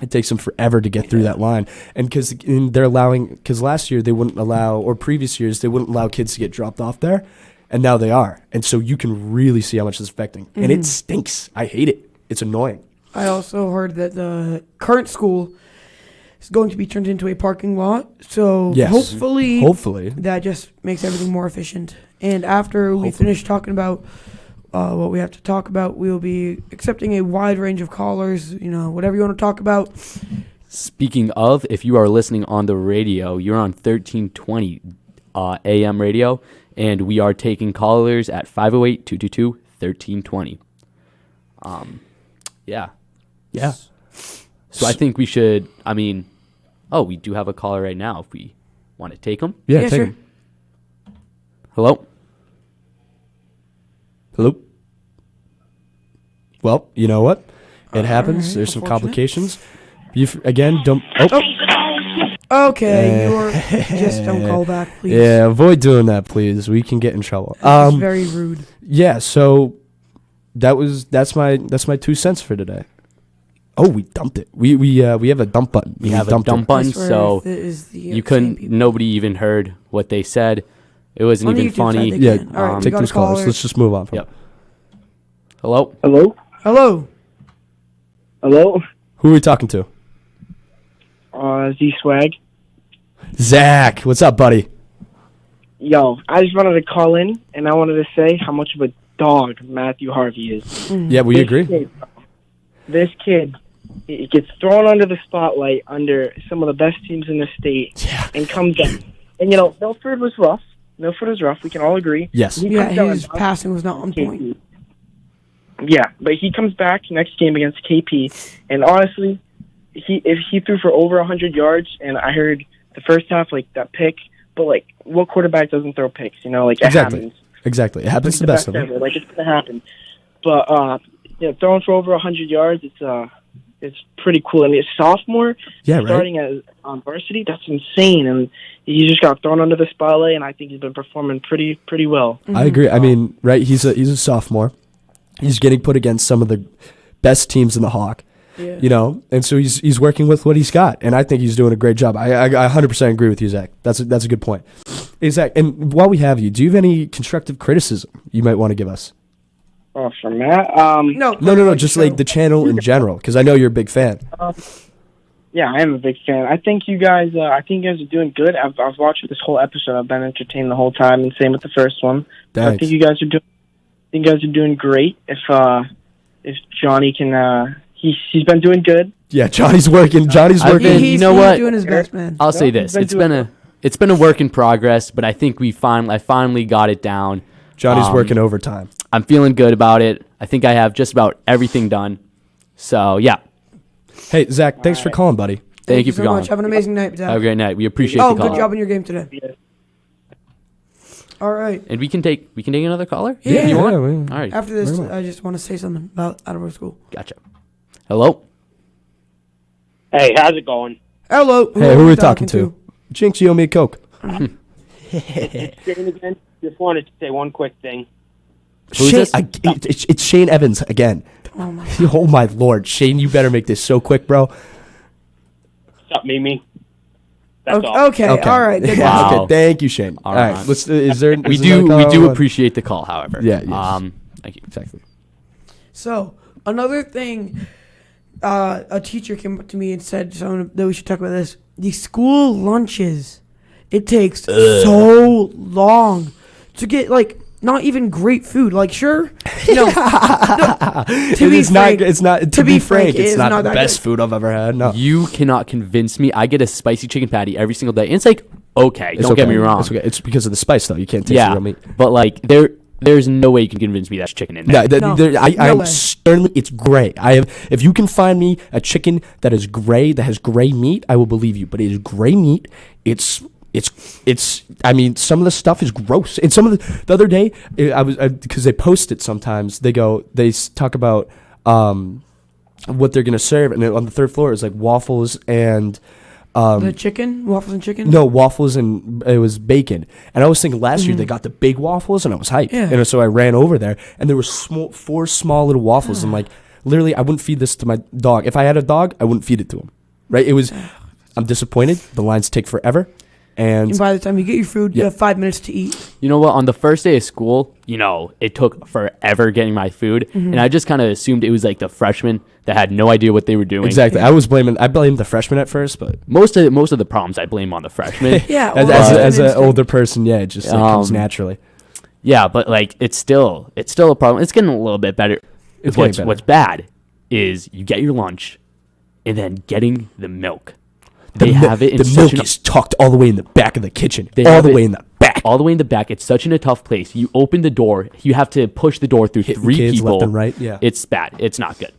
it takes them forever to get through that line, and because last year they wouldn't allow, or previous years they wouldn't allow kids to get dropped off there, and now they are, and so you can really see how much it's affecting, and it stinks. I hate it. It's annoying. I also heard that the current school is going to be turned into a parking lot, so hopefully that just makes everything more efficient. And after we finish talking about what we have to talk about, we'll be accepting a wide range of callers. Whatever you want to talk about. Speaking of, if you are listening on the radio, you're on 1320 AM radio, and we are taking callers at 508-222-1320. Yeah. Yeah. So I think we should, we do have a caller right now if we want to take him. Yeah, Yeah, take sure. him. Hello? Hello? Well, you know what? It happens. right, There's some unfortunate. complications. Again, don't... Oh. Okay, just don't call back, please. Yeah, avoid doing that, please. We can get in trouble. It's very rude. Yeah, so that's my 2 cents for today. Oh, we dumped it. We have a dump button. We have a dump button, so nobody even heard what they said. It wasn't On the even YouTube funny. side, they can. All right, we take got these a callers. caller. Let's just move on from Yep. Hello? Hello? Hello. Hello? Who are we talking to? Z-Swag. Zach. What's up, buddy? Yo, I just wanted to call in, and I wanted to say how much of a dog Matthew Harvey is. Yeah, we agree. This kid, he gets thrown under the spotlight under some of the best teams in the state, and comes up. And, Milford was rough. We can all agree. Yes. Yeah, his passing was not on point. Yeah, but he comes back next game against KP, and honestly, if he threw for over 100 yards, and I heard the first half, that pick, but, what quarterback doesn't throw picks, it happens. Exactly. It happens to the best of them. Ever. It's going to happen. But, throwing for over 100 yards, it's pretty cool. I mean, a sophomore starting on varsity, that's insane. And he just got thrown under the spotlight, and I think he's been performing pretty well. I agree. I mean, right? He's a sophomore. He's getting put against some of the best teams in the Hawk. Yeah. And so he's working with what he's got, and I think he's doing a great job. I 100% agree with you, Zach. That's a good point. Hey, Zach, and while we have you, do you have any constructive criticism you might want to give us? Oh, for Matt? No, just the channel in general, because I know you're a big fan. Yeah, I am a big fan. I think you guys are doing good. I've watched this whole episode. I've been entertained the whole time, and same with the first one. Thanks. I think you guys are doing great. If Johnny can, he's been doing good. Yeah, Johnny's working. He's you know what? Doing his best, man. I'll say this: it's been a work in progress, but I think I finally got it down. Johnny's working overtime. I'm feeling good about it. I think I have just about everything done. So yeah. Hey, Zach, thanks for calling, buddy. Thank you for so calling. much. Have an amazing night, Zach. Have a great night. We appreciate the call. Good job in your game today. All right. And we can take another caller? Yeah. If you want. All right. After this, I just want to say something about Attleboro School. Gotcha. Hello? Hey, how's it going? Hello. Hey, who are we talking to? Jinx, you owe me a Coke. Shane again. Just wanted to say one quick thing. Who's Shane, this? it's Shane Evans again. Oh my Lord, Shane, you better make this so quick, bro. What's up, Mimi? That's all. Okay. All right. Good Wow. Okay, thank you, Shane. All right. Let's. We do appreciate the call, however. Yeah. Yes. Thank you. Exactly. So another thing, a teacher came up to me and said that we should talk about this. The school lunches, it takes so long to get not even great food. Sure, no, to be frank, it's not the best food I've ever had. No, you cannot convince me. I get a spicy chicken patty every single day, and it's okay. Don't get me wrong. It's okay. It's because of the spice, though. You can't taste the real meat. But there's no way you can convince me that's chicken in there. I'm sternly. It's gray. If you can find me a chicken that is gray, that has gray meat, I will believe you. But it is gray meat. It's. I mean, some of the stuff is gross. And some of the other day, because they post it sometimes. They talk about what they're gonna serve, and on the third floor is waffles and. The chicken, waffles and chicken. No, waffles and it was bacon. And I was thinking last year they got the big waffles, and I was hyped. Yeah. And so I ran over there, and there were 4 small little waffles. I'm like, literally, I wouldn't feed this to my dog. If I had a dog, I wouldn't feed it to him. Right? I'm disappointed. The lines take forever. And by the time you get your food, you have 5 minutes to eat. You know what? On the first day of school, it took forever getting my food, and I just kind of assumed it was the freshmen that had no idea what they were doing. Exactly. I blamed the freshmen at first, but most of the problems I blame on the freshmen. Yeah. As an older person, it just comes naturally. Yeah, but it's still a problem. It's getting a little bit better. What's bad is you get your lunch, and then getting the milk. They have it in the milk is tucked all the way in the back of the kitchen. All the way in the back. All the way in the back. It's such in a tough place. You open the door. You have to push the door through Hitting 3 kids people. left and right. Yeah. It's bad. It's not good.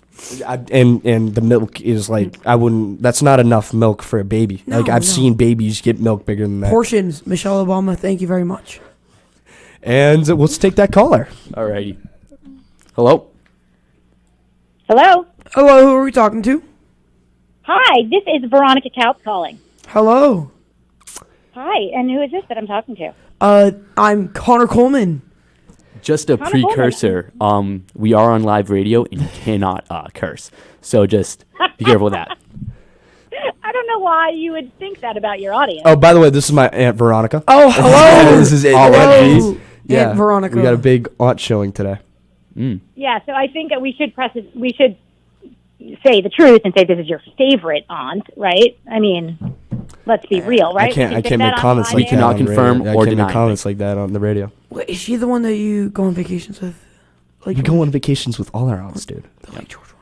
And the milk is like, that's not enough milk for a baby. No, I've seen babies get milk bigger than that. Portions, Michelle Obama, thank you very much. And let's take that caller. Alrighty. Hello? Hello? Hello, who are we talking to? Hi, this is Veronica Kaup calling. Hello. Hi, and who is this that I'm talking to? I'm Connor Coleman. Just a precursor. We are on live radio and you cannot curse. So just be careful with that. I don't know why you would think that about your audience. Oh, by the way, this is my Aunt Veronica. Oh, hello. This is Hello. Aunt V. Aunt Veronica. We got a big aunt showing today. Yeah, so I think that we should say the truth and say this is your favorite aunt, right? I mean, let's be real, right? I can't make comments like that. cannot on the confirm radio. or I can't deny make comments like that on the radio. Wait, is she the one that you go on vacations with? We go on vacations with all our aunts, dude. The Lake George one.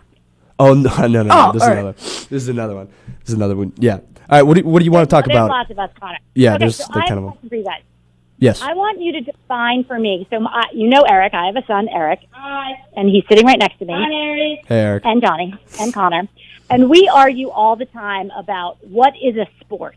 Oh no! Oh, This is another. This is another one. This is another one. Yeah. All right. What do you want to talk There's about? lots of us, Connor. Yeah, okay, there's so like I 10 have of a them. question for you guys. Yes. I want you to define for me. So you know Eric. I have a son, Eric, and he's sitting right next to me. Hey, Eric. And Johnny and Connor, and we argue all the time about what is a sport,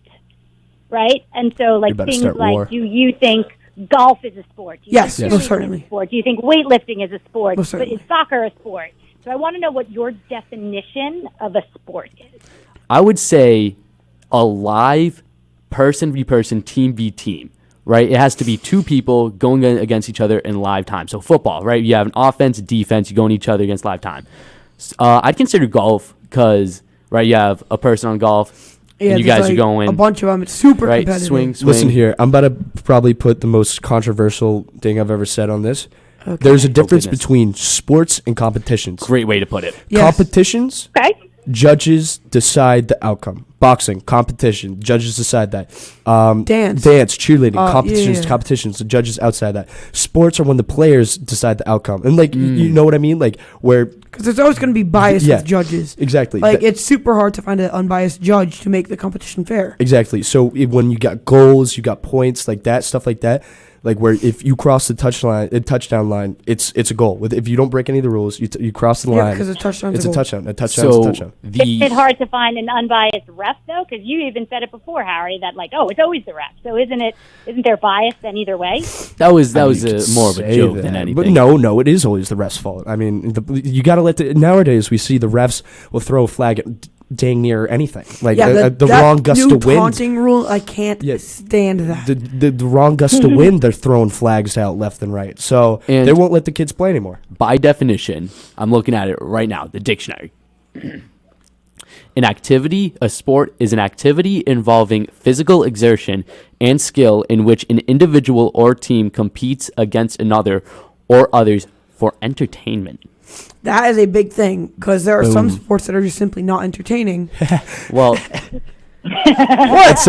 right? And so like better things start like, war. do you think golf is a sport? Do you Yes, think most cheerleading certainly. is a sport? Do you think weightlifting is a sport? Most But certainly. is soccer a sport? So I want to know what your definition of a sport is. I would say a live person v person, team v team, right? It has to be 2 people going against each other in live time. So football, right? You have an offense, defense, you go on each other against live time. I'd consider golf because, right, you have a person on golf Yeah, and you there's guys are going. a bunch of them. It's super right, competitive. swing. Listen here. I'm about to probably put the most controversial thing I've ever said on this. Okay. There's a difference goodness. between sports and competitions. Great way to put it. Yes. Competitions, Okay. judges decide the outcome. Boxing, competition, judges decide that. Dance. Cheerleading, competitions, yeah. competitions, the judges outside that. Sports are when the players decide the outcome. And like, you know what I mean? Like where, Because there's always going to be bias Yeah. with judges. exactly. Like, it's super hard to find an unbiased judge to make the competition fair. Exactly. So when you got goals, you got points, like that, stuff like that. Like where if you cross the touchdown line, it's a goal. If you don't break any of the rules, you cross the Yeah, line. because a touchdown's It's a goal. touchdown. A touchdown is a touchdown. Is it hard to find an unbiased ref though? Because you even said it before, Harry, that like, oh, it's always the ref. So isn't there bias then either way? That was You could more of a say joke that, than anything. But no, it is always the ref's fault. I mean, you got to nowadays we see the refs will throw a flag at dang near anything. Like the that wrong gust new of wind. taunting rule, I can't Yeah. stand that. The wrong gust of wind, they're throwing flags out left and right. So And- they won't let the kids play anymore. By definition, I'm looking at it right now, the dictionary. A sport is an activity involving physical exertion and skill in which an individual or team competes against another or others for entertainment. That is a big thing because there are some Boom. sports that are just simply not entertaining. Well, That's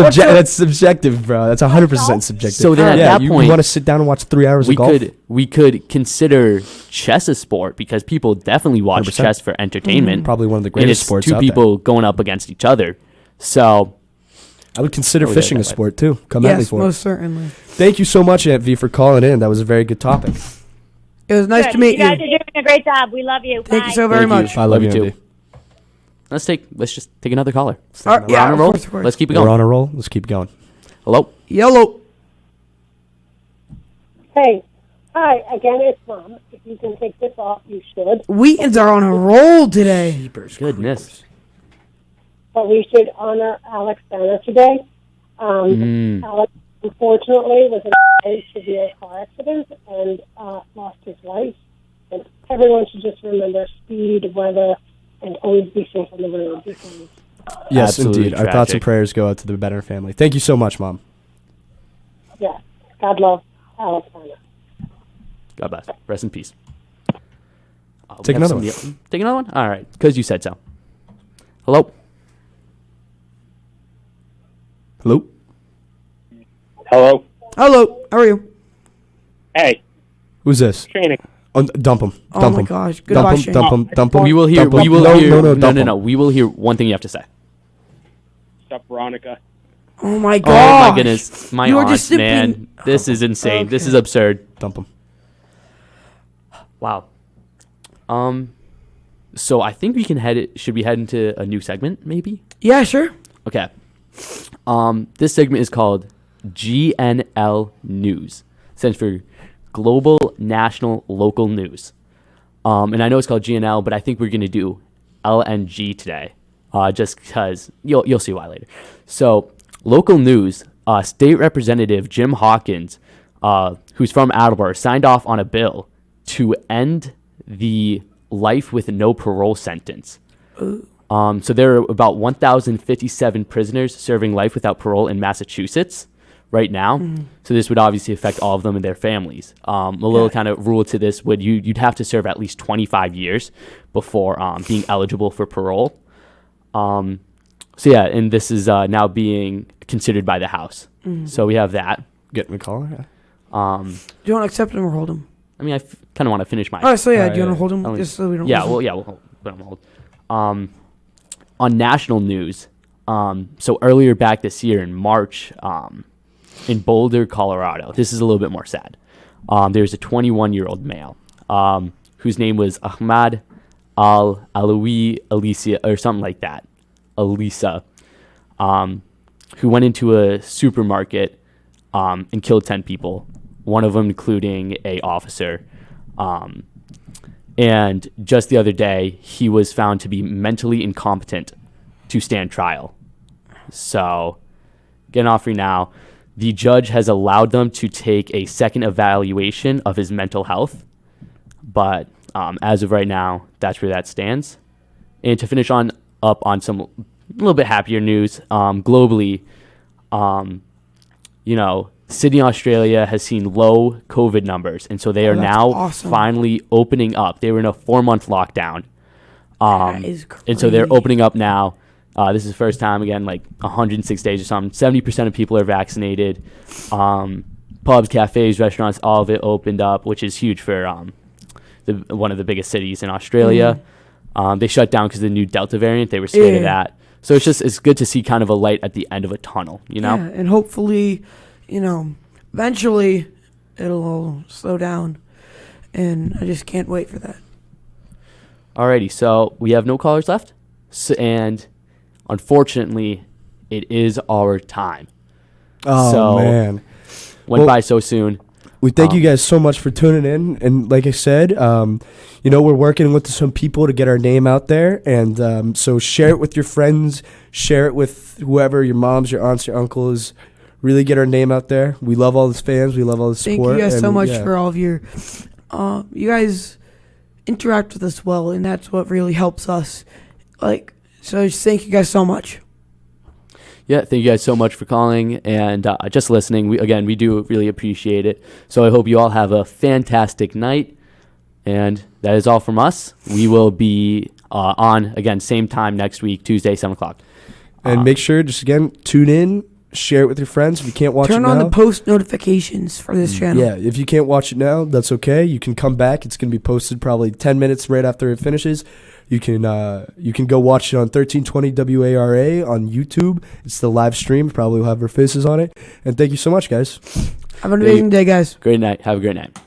subjective, bro. That's 100% subjective. So then at that you point, want to sit down and watch 3 hours of golf? we could consider chess a sport because people definitely watch 100%. chess for entertainment. Probably one of the and greatest it's sports 2 out people going up against each other. So I would consider Oh, yeah, fishing a that way. sport too. Come at me Yes, for it. most certainly. Thank you so much, Aunt V, for calling in. That was a very good topic. It was nice Good. to meet You you. guys are doing a great job. We love you. Thank Bye. you so very Thank much. you. I love you, too. Aunt V. Let's just take another caller. Yeah, We're on a of roll. course, of course. Let's keep it We're going. on a roll. Let's keep going. Hello. Yellow. Hey, hi, again, it's Mom. If you can take this off, you should. Wheatons are on a roll today. Goodness. But we should honor Alex Banner today. Alex, unfortunately, was in a very severe car accident and lost his life. And everyone should just remember speed, weather, and always be safe on the road. Because Yes, Absolutely indeed. Our thoughts and tragic. prayers go out to the Benner family. Thank you so much, Mom. yeah, God love Alex Banner. God bless. Rest in peace. We Take have another one. somebody- Take another one? All right. Because you said so. Hello. Hello? Hello. Hello. How are you? Hey, Who's this? training. Dump him. Oh Dump my him. gosh. Goodbye, Shane. Dump him. We will hear. Dump him. We will hear. No. We will hear one thing you have to say. Stop, Veronica. Oh my Oh gosh. my goodness, my You are aunt, just simply- man, this is insane. This is absurd. Dump him. Wow. So I think we can should we head into a new segment, maybe? Yeah, sure. Okay. This segment is called GNL News. Stands for Global National Local News. And I know it's called GNL, but I think we're going to do LNG today. Just because you'll see why later. So, local news, State Representative Jim Hawkins, who's from Attleboro, signed off on a bill to end the life with no parole sentence. So there are about 1,057 prisoners serving life without parole in Massachusetts right now. So this would obviously affect all of them and their families. A little kind of rule to this would you'd have to serve at least 25 years before being eligible for parole. So yeah, and this is now being considered by the House. So we have that. Get me a caller. Do you want to accept him or hold him? I mean, I kind of want to finish my. Oh, so yeah, do you want to hold him just so we don't? Yeah, lose him? we'll put him on hold. On national news, so earlier back this year in March, in Boulder, Colorado, this is a little bit more sad. There's a 21-year-old male whose name was Ahmad Al-Alawi Alicia, or something like that, Elisa, who went into a supermarket and killed 10 people, one of them including a officer. And just the other day, he was found to be mentally incompetent to stand trial. So, getting off right now, the judge has allowed them to take a second evaluation of his mental health. But as of right now, that's where that stands. And to finish up on some a little bit happier news, globally, Sydney, Australia has seen low COVID numbers, and so they are now finally opening up. They were in a 4-month lockdown. That is crazy. And so they're opening up now. This is the first time, again, like 106 days or something. 70% of people are vaccinated. Pubs, cafes, restaurants, all of it opened up, which is huge for one of the biggest cities in Australia. They shut down because of the new Delta variant. They were scared of that. So it's good to see kind of a light at the end of a tunnel, Yeah, and hopefully, eventually it'll all slow down. And I just can't wait for that. Alrighty, so we have no callers left. And unfortunately, it is our time. Oh, man. Went by so soon. We thank you guys so much for tuning in. And like I said, we're working with some people to get our name out there. And so share it with your friends. Share it with whoever, your moms, your aunts, your uncles. Really get our name out there. We love all the fans. We love all the support. Thank you guys so much for all of your... you guys interact with us well, and that's what really helps us. So just thank you guys so much. Yeah, thank you guys so much for calling and just listening. We do really appreciate it. So I hope you all have a fantastic night. And that is all from us. We will be on, again, same time next week, Tuesday, 7 o'clock. And make sure, just again, tune in, share it with your friends. If you can't watch it now. Turn on the post notifications for this channel. Yeah, if you can't watch it now, that's okay. You can come back. It's going to be posted probably 10 minutes right after it finishes. You can go watch it on 1320 WARA on YouTube. It's the live stream. Probably will have our faces on it. And thank you so much, guys. Have an amazing day, guys. Great night. Have a great night.